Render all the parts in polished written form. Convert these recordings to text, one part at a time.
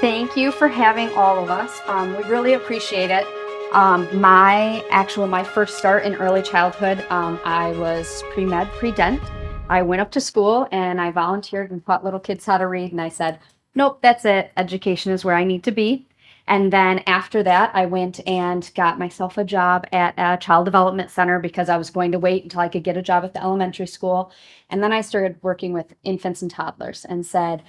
Thank you for having all of us. We really appreciate it. My first start in early childhood, I was pre-med, pre-dent. I went up to school and I volunteered and taught little kids how to read. And I said, nope, that's it. Education is where I need to be. And then after that, I went and got myself a job at a child development center because I was going to wait until I could get a job at the elementary school. And then I started working with infants and toddlers and said,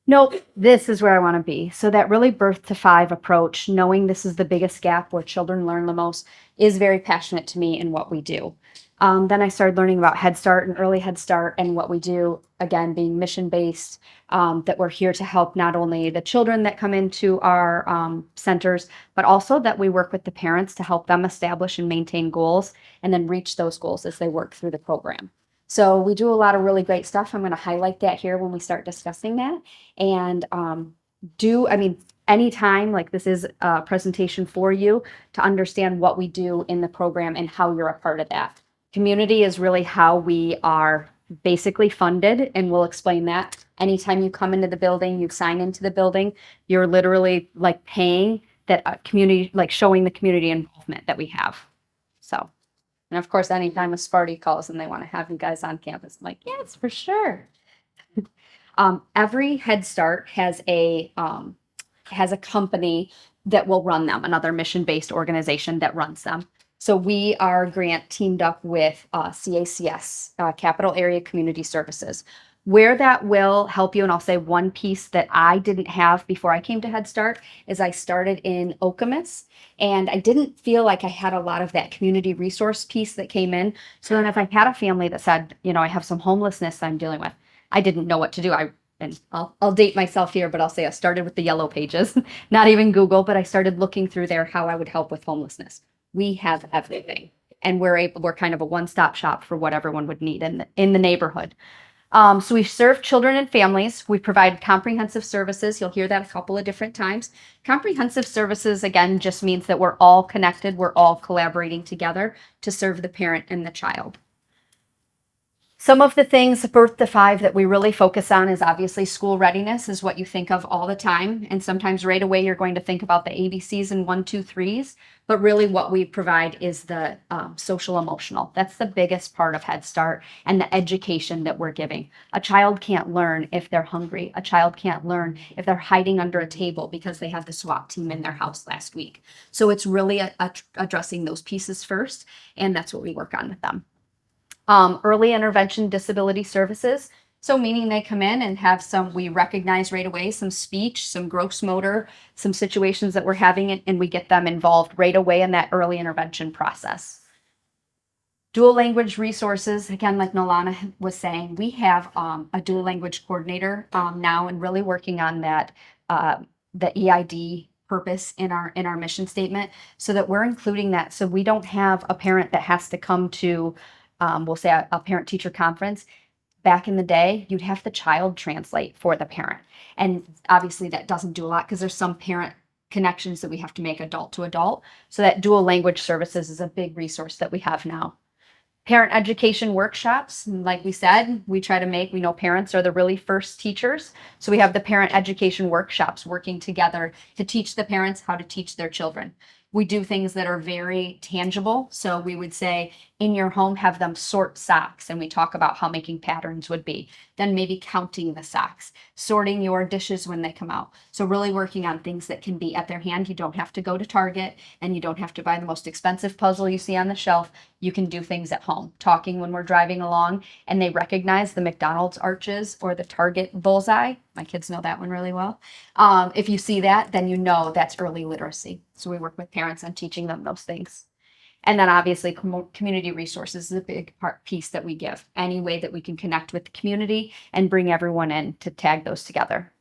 nope, this is where I want to be. So that really birth to five approach, knowing this is the biggest gap where children learn the most, is very passionate to me in what we do. Then I started learning about Head Start and early Head Start and what we do, again, being mission based, that we're here to help not only the children that come into our centers, but also that we work with the parents to help them establish and maintain goals and then reach those goals as they work through the program. So we do a lot of really great stuff. I'm going to highlight that here when we start discussing that. And anytime, like, this is a presentation for you to understand what we do in the program and how you're a part of that. Community is really how we are basically funded, and we'll explain that. Anytime you come into the building, you sign into the building, you're literally like paying that community, like showing the community involvement that we have. So, and of course, anytime a Sparty calls and they want to have you guys on campus, I'm like, yes, for sure. Every Head Start has a company that will run them, another mission-based organization that runs them. So we are grant teamed up with CACS, Capital Area Community Services, where that will help you. And I'll say one piece that I didn't have before I came to Head Start is I started in Okemos, and I didn't feel like I had a lot of that community resource piece that came in. So then if I had a family that said, I have some homelessness I'm dealing with, I didn't know what to do. I'll date myself here, but I'll say I started with the yellow pages, not even Google, but I started looking through there how I would help with homelessness. We have everything, and we're kind of a one-stop shop for what everyone would need in the neighborhood. So we serve children and families. We provide comprehensive services. You'll hear that a couple of different times. Comprehensive services, again, just means that we're all connected. We're all collaborating together to serve the parent and the child. Some of the things birth to five that we really focus on is obviously school readiness is what you think of all the time. And sometimes right away you're going to think about the ABCs and 1, 2, 3s. But really what we provide is the social emotional. That's the biggest part of Head Start and the education that we're giving. A child can't learn if they're hungry. A child can't learn if they're hiding under a table because they have the SWAT team in their house last week. So it's really addressing those pieces first. And that's what we work on with them. Early intervention disability services. So meaning they come in and have we recognize right away some speech, some gross motor, some situations that we're having, and we get them involved right away in that early intervention process. Dual language resources, again, like Nolana was saying, we have a dual language coordinator now and really working on that, the EID purpose in our mission statement so that we're including that. So we don't have a parent that has to come to we'll say a parent teacher conference. Back in the day, you'd have the child translate for the parent. And obviously that doesn't do a lot because there's some parent connections that we have to make adult to adult. So that dual language services is a big resource that we have now. Parent education workshops, and like we said, we know parents are the really first teachers. So we have the parent education workshops working together to teach the parents how to teach their children. We do things that are very tangible. So we would say in your home, have them sort socks. And we talk about how making patterns would be. Then maybe counting the socks, sorting your dishes when they come out. So really working on things that can be at their hand. You don't have to go to Target and you don't have to buy the most expensive puzzle you see on the shelf. You can do things at home. Talking when we're driving along and they recognize the McDonald's arches or the Target bullseye. My kids know that one really well. If you see that, then you know that's early literacy. So we work with parents on teaching them those things. And then obviously community resources is a big piece that we give. Any way that we can connect with the community and bring everyone in to tag those together.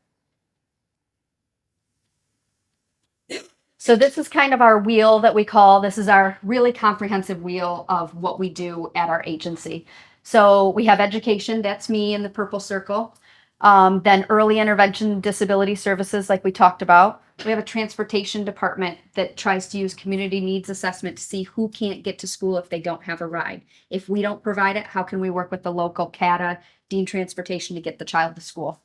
So this is kind of our wheel that we call, this is our really comprehensive wheel of what we do at our agency. So we have education, that's me in the purple circle. Then early intervention disability services, like we talked about. We have a transportation department that tries to use community needs assessment to see who can't get to school if they don't have a ride. If we don't provide it, how can we work with the local CATA, Dean Transportation to get the child to school?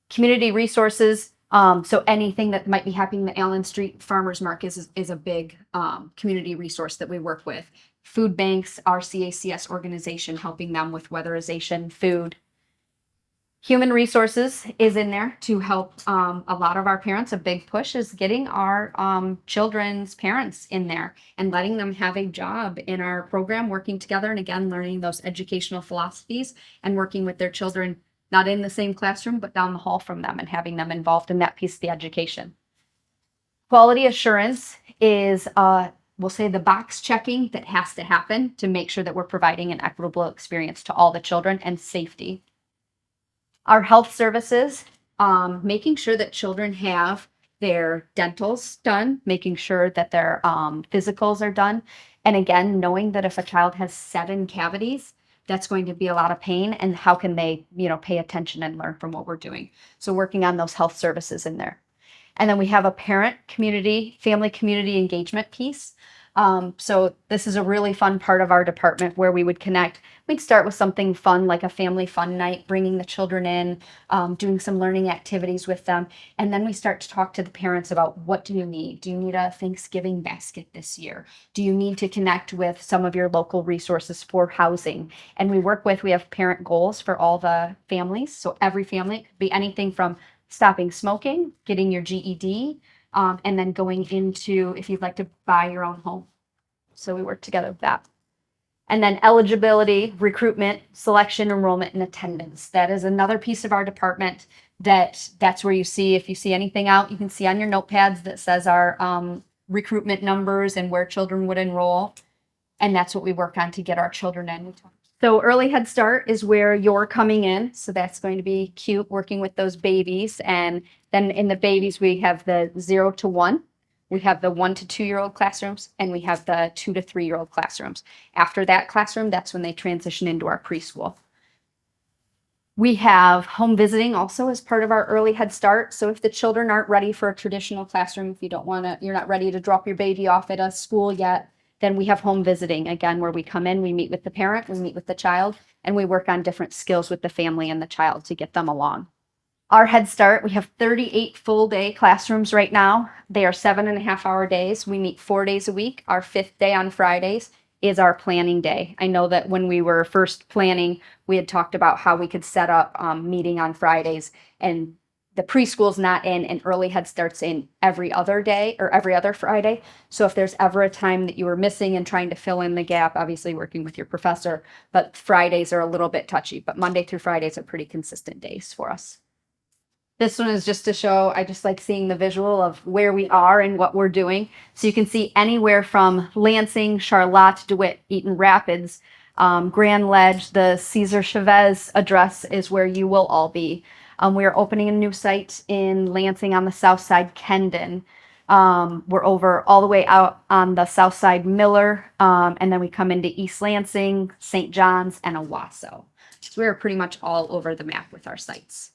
Community resources, So anything that might be happening at Allen Street Farmers Market is a big community resource that we work with. Food banks, our CACS organization, helping them with weatherization, food. Human resources is in there to help a lot of our parents. A big push is getting our children's parents in there and letting them have a job in our program, working together, and again, learning those educational philosophies and working with their children, not in the same classroom, but down the hall from them and having them involved in that piece of the education. Quality assurance is, we'll say, the box checking that has to happen to make sure that we're providing an equitable experience to all the children and safety. Our health services, making sure that children have their dentals done, making sure that their physicals are done. And again, knowing that if a child has 7 cavities, that's going to be a lot of pain, and how can they, pay attention and learn from what we're doing. So working on those health services in there. And then we have a parent family community engagement piece. So this is a really fun part of our department where we would connect. We'd start with something fun like a family fun night, bringing the children in, doing some learning activities with them. And then we start to talk to the parents about, what do you need? Do you need a Thanksgiving basket this year? Do you need to connect with some of your local resources for housing? And we have parent goals for all the families. So every family, it could be anything from stopping smoking, getting your GED, and then going into if you'd like to buy your own home. So we work together with that. And then eligibility, recruitment, selection, enrollment, and attendance. That is another piece of our department that's where if you see anything out, you can see on your notepads that says our recruitment numbers and where children would enroll. And that's what we work on to get our children in. So early Head Start is where you're coming in. So that's going to be cute, working with those babies. And then in the babies, we have the 0 to 1. We have the 1 to 2-year-old classrooms, and we have the 2 to 3-year-old classrooms. After that classroom, that's when they transition into our preschool. We have home visiting also as part of our early Head Start. So if the children aren't ready for a traditional classroom, if you're not ready to drop your baby off at a school yet, then we have home visiting, again, where we come in, we meet with the parent, we meet with the child, and we work on different skills with the family and the child to get them along. Our Head Start, we have 38 full day classrooms right now. They are 7.5-hour days. We meet 4 days a week. Our 5th day on Fridays is our planning day. I know that when we were first planning, we had talked about how we could set up meeting on Fridays, and the preschool's not in, and early Head Start's in every other day or every other Friday. So if there's ever a time that you were missing and trying to fill in the gap, obviously working with your professor, but Fridays are a little bit touchy, but Monday through Fridays are pretty consistent days for us. This one is just to show, I just like seeing the visual of where we are and what we're doing. So you can see anywhere from Lansing, Charlotte, DeWitt, Eaton Rapids, Grand Ledge, the Cesar Chavez address is where you will all be. We are opening a new site in Lansing on the south side, Kendon. We're over all the way out on the south side, Miller, and then we come into East Lansing, St. John's, and Owasso. So we're pretty much all over the map with our sites.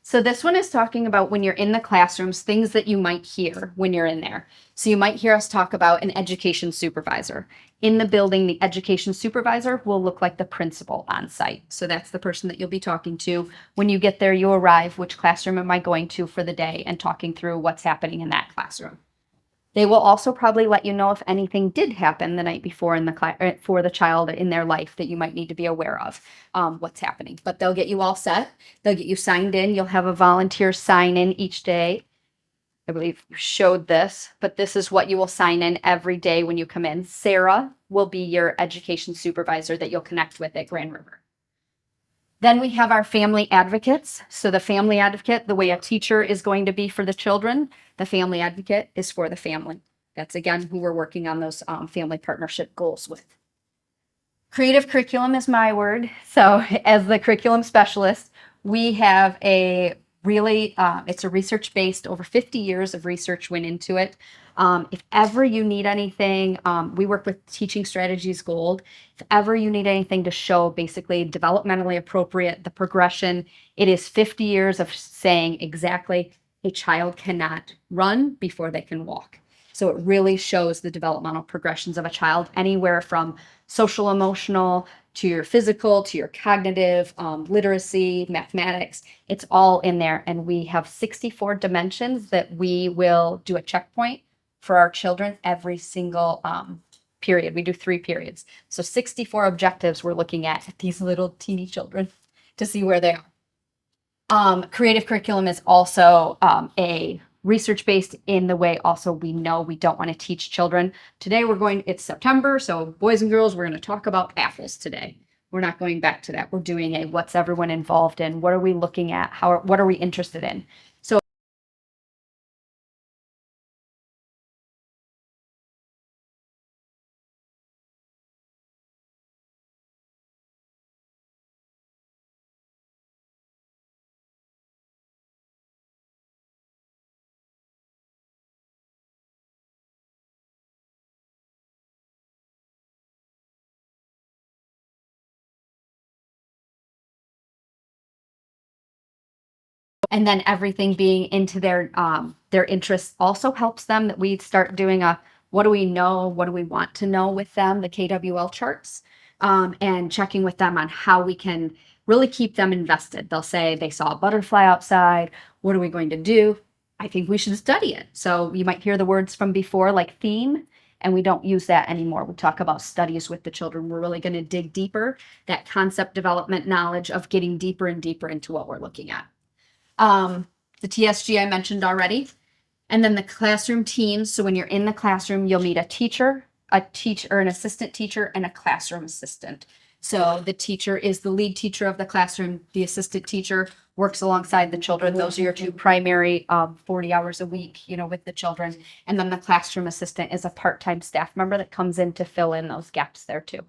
So this one is talking about when you're in the classrooms, things that you might hear when you're in there. So you might hear us talk about an education supervisor. In the building, the education supervisor will look like the principal on site. So that's the person that you'll be talking to. When you get there, you arrive, which classroom am I going to for the day, and talking through what's happening in that classroom. They will also probably let you know if anything did happen the night before in the for the child in their life that you might need to be aware of what's happening. But they'll get you all set. They'll get you signed in. You'll have a volunteer sign in each day. I believe you showed this, but this is what you will sign in every day when you come in. Sarah will be your education supervisor that you'll connect with at Grand River. Then we have our family advocates. So the family advocate, the way a teacher is going to be for the children, the family advocate is for the family. That's, again, who we're working on those family partnership goals with. Creative curriculum is my word. So as the curriculum specialist, we have a really, it's a research-based, over 50 years of research went into it. If ever you need anything, we work with Teaching Strategies Gold. If ever you need anything to show basically developmentally appropriate, the progression, it is 50 years of saying exactly a child cannot run before they can walk. So it really shows the developmental progressions of a child, anywhere from social emotional to your physical to your cognitive, literacy, mathematics. It's all in there. And we have 64 dimensions that we will do a checkpoint for our children every single period. We do 3 periods. So 64 objectives we're looking at these little teeny children to see where they are. Creative curriculum is also a research-based in the way also we know we don't want to teach children. Today it's September, so boys and girls, we're going to talk about apples today. We're not going back to that. We're doing a what's everyone involved in? What are we looking at? What are we interested in? So and then everything being into their interests also helps them that we start doing a what do we know, what do we want to know with them, the KWL charts, and checking with them on how we can really keep them invested. They'll say they saw a butterfly outside. What are we going to do? I think we should study it. So you might hear the words from before like theme, and we don't use that anymore. We talk about studies with the children. We're really going to dig deeper, that concept development knowledge of getting deeper and deeper into what we're looking at. The TSG I mentioned already. And then the classroom teams. So when you're in the classroom, you'll meet a teacher, an assistant teacher, and a classroom assistant. So the teacher is the lead teacher of the classroom. The assistant teacher works alongside the children. Those are your 2 primary 40 hours a week, with the children. And then the classroom assistant is a part-time staff member that comes in to fill in those gaps there too.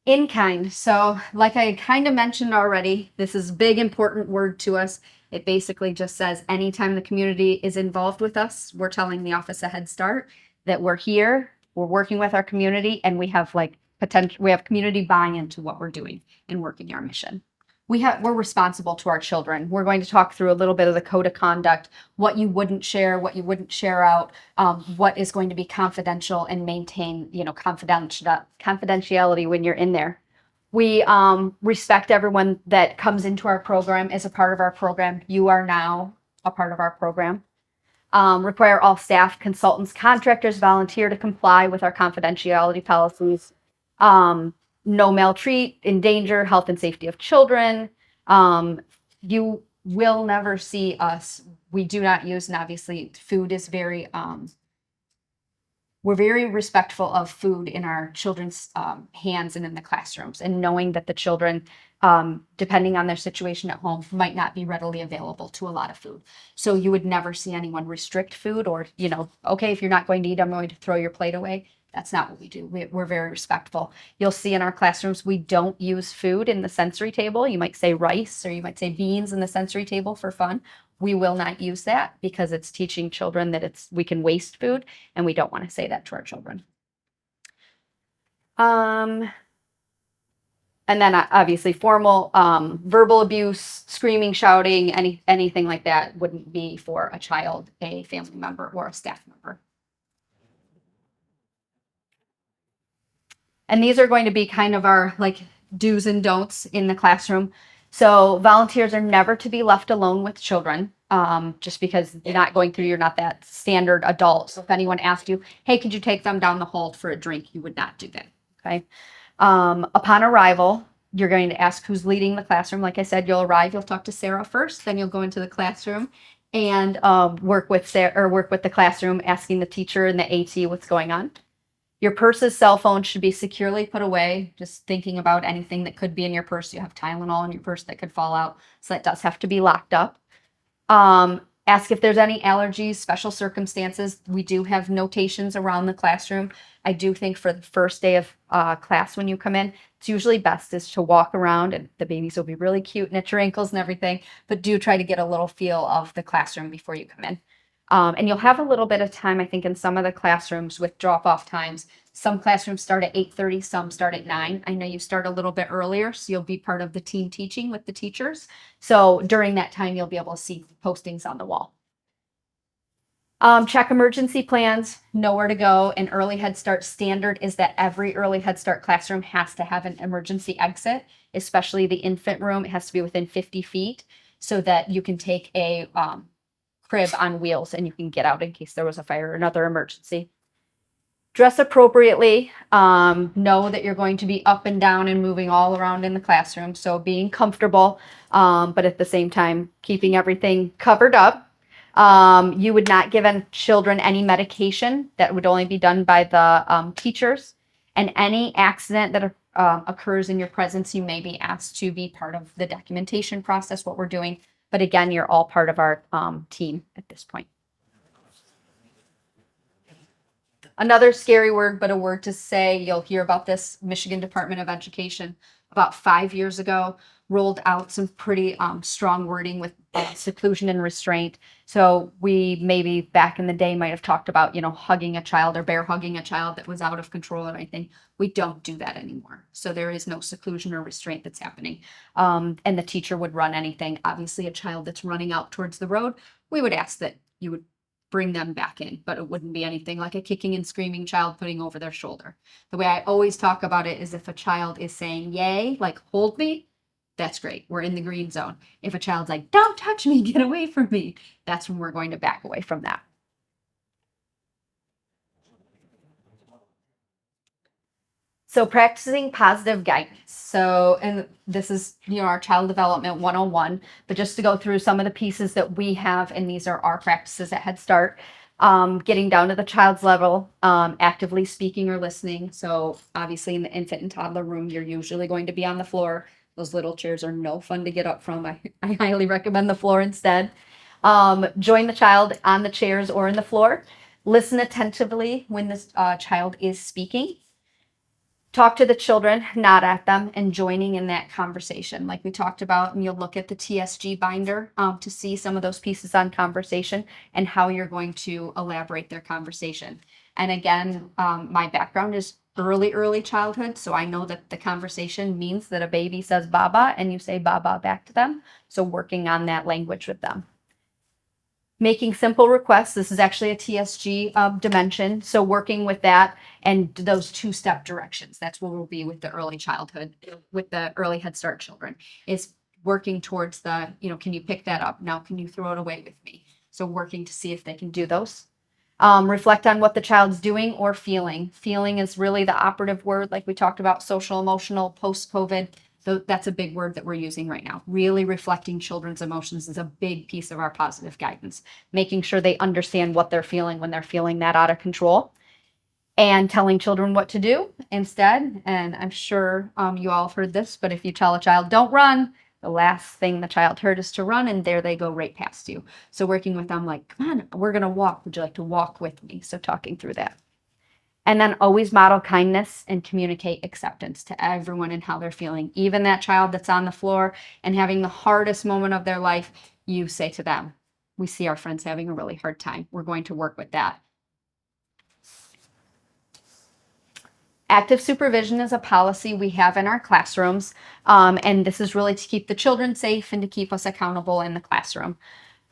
In kind. So like I kind of mentioned already, this is a big, important word to us. It basically just says anytime the community is involved with us, we're telling the office a head start that we're here, we're working with our community, and we have community buy-in to what we're doing and working our mission. We're responsible to our children. We're going to talk through a little bit of the code of conduct, what you wouldn't share, what you wouldn't share out, what is going to be confidential and maintain, confidentiality when you're in there. We respect everyone that comes into our program as a part of our program. You are now a part of our program. Require all staff, consultants, contractors, volunteer to comply with our confidentiality policies. No maltreat, endanger health and safety of children. You will never see us. We do not use, and obviously food is we're very respectful of food in our children's hands and in the classrooms, and knowing that the children, depending on their situation at home, might not be readily available to a lot of food. So you would never see anyone restrict food or, okay, if you're not going to eat, I'm going to throw your plate away. That's not what we do. We're very respectful. You'll see in our classrooms, we don't use food in the sensory table. You might say rice or you might say beans in the sensory table for fun. We will not use that because it's teaching children that we can waste food, and we don't want to say that to our children. And then obviously formal verbal abuse, screaming, shouting, anything like that wouldn't be for a child, a family member, or a staff member. And these are going to be kind of our do's and don'ts in the classroom. So volunteers are never to be left alone with children, just because you're not that standard adult. So if anyone asked you, hey, could you take them down the hall for a drink? You would not do that. Okay. Upon arrival, you're going to ask who's leading the classroom. Like I said, you'll arrive, you'll talk to Sarah first, then you'll go into the classroom and work with the classroom, asking the teacher and the AT what's going on. Your purse's cell phone should be securely put away. Just thinking about anything that could be in your purse. You have Tylenol in your purse that could fall out. So that does have to be locked up. Ask if there's any allergies, special circumstances. We do have notations around the classroom. I do think for the first day of class when you come in, it's usually best is to walk around, and the babies will be really cute and at your ankles and everything, but do try to get a little feel of the classroom before you come in. And you'll have a little bit of time, I think, in some of the classrooms with drop-off times. Some classrooms start at 8:30, some start at 9. I know you start a little bit earlier, so you'll be part of the team teaching with the teachers. So during that time, you'll be able to see postings on the wall. Check emergency plans, know where to go. An early Head Start standard is that every early Head Start classroom has to have an emergency exit, especially the infant room. It has to be within 50 feet so that you can take a crib on wheels and you can get out in case there was a fire or another emergency. Dress appropriately. Know that you're going to be up and down and moving all around in the classroom. So being comfortable, but at the same time, keeping everything covered up. You would not give children any medication. That would only be done by the teachers. And any accident that occurs in your presence, you may be asked to be part of the documentation process, what we're doing. But again, you're all part of our team at this point. Another scary word, but a word to say, you'll hear about this. Michigan Department of Education about 5 years ago rolled out some pretty strong wording with seclusion and restraint. So we maybe back in the day might have talked about, hugging a child or bear hugging a child that was out of control or anything. We don't do that anymore. So there is no seclusion or restraint that's happening. And the teacher would run anything. Obviously, a child that's running out towards the road, we would ask that you would bring them back in, but it wouldn't be anything like a kicking and screaming child putting over their shoulder. The way I always talk about it is if a child is saying yay, like hold me, that's great. We're in the green zone. If a child's like, don't touch me, get away from me, that's when we're going to back away from that. So practicing positive guidance. So, and this is, our child development 101, but just to go through some of the pieces that we have, and these are our practices at Head Start, getting down to the child's level, actively speaking or listening. So obviously in the infant and toddler room, you're usually going to be on the floor. Those little chairs are no fun to get up from. I highly recommend the floor instead. Join the child on the chairs or in the floor. Listen attentively when the child is speaking. Talk to the children, nod at them, and joining in that conversation. Like we talked about, and you'll look at the TSG binder to see some of those pieces on conversation and how you're going to elaborate their conversation. And again, my background is early childhood, so I know that the conversation means that a baby says baba and you say baba back to them. So working on that language with them. Making simple requests. This is actually a TSG dimension. So working with that and those two-step directions. That's where we'll be with the early childhood, with the early Head Start children, is working towards the, can you pick that up? Now, can you throw it away with me? So working to see if they can do those. Reflect on what the child's doing or feeling. Feeling is really the operative word, like we talked about, social, emotional, post-COVID. So that's a big word that we're using right now. Really reflecting children's emotions is a big piece of our positive guidance, making sure they understand what they're feeling when they're feeling that out of control, and telling children what to do instead. And I'm sure you all have heard this, but if you tell a child, don't run, the last thing the child heard is to run, and there they go right past you. So working with them like, come on, we're going to walk. Would you like to walk with me? So talking through that. And then always model kindness and communicate acceptance to everyone and how they're feeling. Even that child that's on the floor and having the hardest moment of their life, you say to them, we see our friends having a really hard time. We're going to work with that. Active supervision is a policy we have in our classrooms. And this is really to keep the children safe and to keep us accountable in the classroom.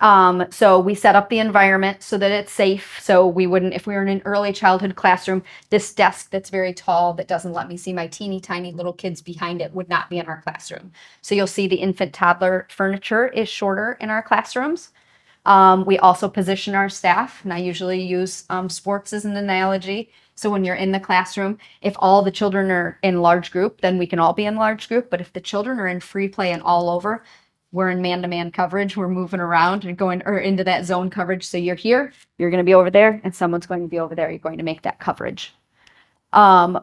So we set up the environment so that it's safe. So we wouldn't, if we were in an early childhood classroom, this desk that's very tall that doesn't let me see my teeny tiny little kids behind it would not be in our classroom. So you'll see the infant toddler furniture is shorter in our classrooms. We also position our staff, and I usually use sports as an analogy. So when you're in the classroom, if all the children are in large group, then we can all be in large group. But if the children are in free play and all over, we're in man-to-man coverage. We're moving around and going into that zone coverage. So you're here, you're going to be over there, and someone's going to be over there. You're going to make that coverage.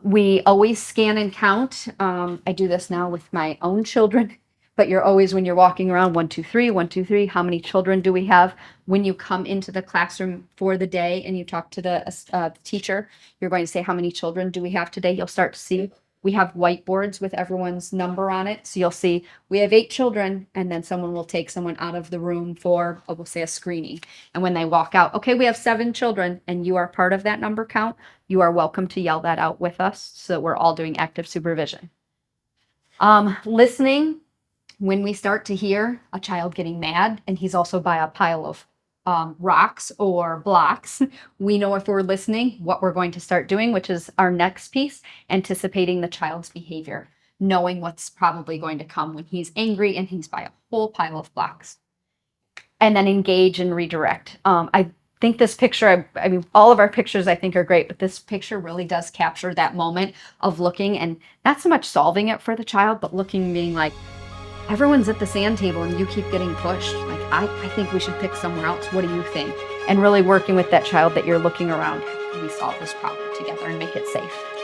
We always scan and count. I do this now with my own children, but you're always, when you're walking around, 1, 2, 3, 1, 2, 3, how many children do we have? When you come into the classroom for the day and you talk to the teacher, you're going to say, how many children do we have today? You'll start to see we have whiteboards with everyone's number on it. So you'll see we have 8 children, and then someone will take someone out of the room for, we'll say, a screening. And when they walk out, okay, we have 7 children, and you are part of that number count, you are welcome to yell that out with us so that we're all doing active supervision. Listening, when we start to hear a child getting mad and he's also by a pile of rocks or blocks, we know if we're listening what we're going to start doing, which is our next piece, anticipating the child's behavior, knowing what's probably going to come when he's angry and he's by a whole pile of blocks. And then engage and redirect. I think this picture, I mean, all of our pictures I think are great, but this picture really does capture that moment of looking and not so much solving it for the child, but looking, being like, everyone's at the sand table and you keep getting pushed. Like, I think we should pick somewhere else. What do you think? And really working with that child that you're looking around. How can we solve this problem together and make it safe?